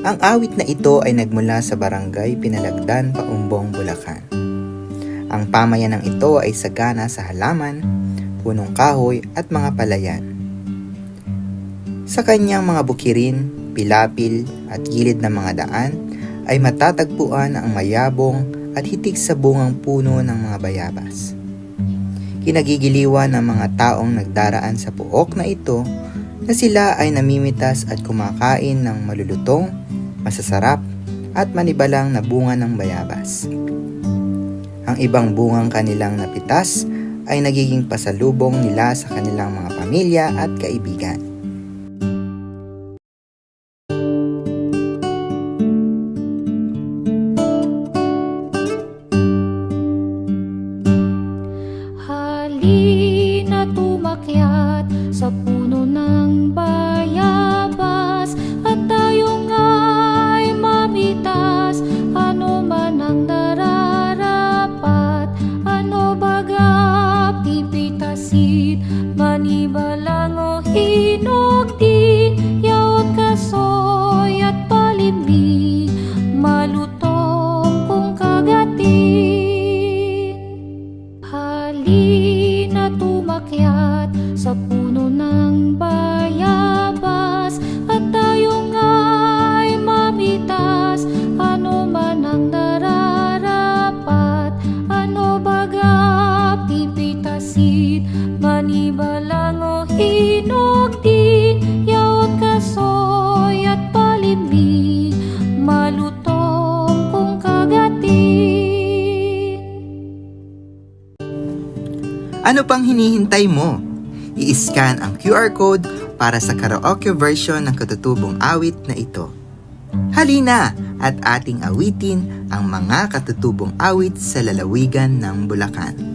Ang awit na ito ay nagmula sa barangay Pinalagdan, Paumbong, Bulacan. Ang pamayanang ito ay sagana sa halaman, punong kahoy at mga palayan. Sa kanyang mga bukirin, pilapil at gilid ng mga daan ay matatagpuan ang mayabong at hitik sa bungang puno ng mga bayabas. Kinagigiliwan ng mga taong nagdaraan sa puok na ito na sila ay namimitas at kumakain ng malulutong, masasarap at manibalang na bunga ng bayabas. Ang ibang bungang kanilang napitas ay nagiging pasalubong nila sa kanilang mga pamilya at kaibigan. Halina tumakyat sa puno ng bayabas at tayo nga'y mamitas, ano man ang nararapat, ano baga pipitasin, manibalang o hinog din, yaot kasoy at palimig, malutong kung kagatin. Halina tumakyat sa puno ng bayabas at tayo nga'y mamitas, ano man ang nararapat, ano baga pipitasin, manibalang o hinog din, yaot kasoy at palimig, malutong kung kagatin. Ano pang hinihintay mo? I-scan ang QR code para sa karaoke version ng katutubong awit na ito. Halina at ating awitin ang mga katutubong awit sa lalawigan ng Bulacan.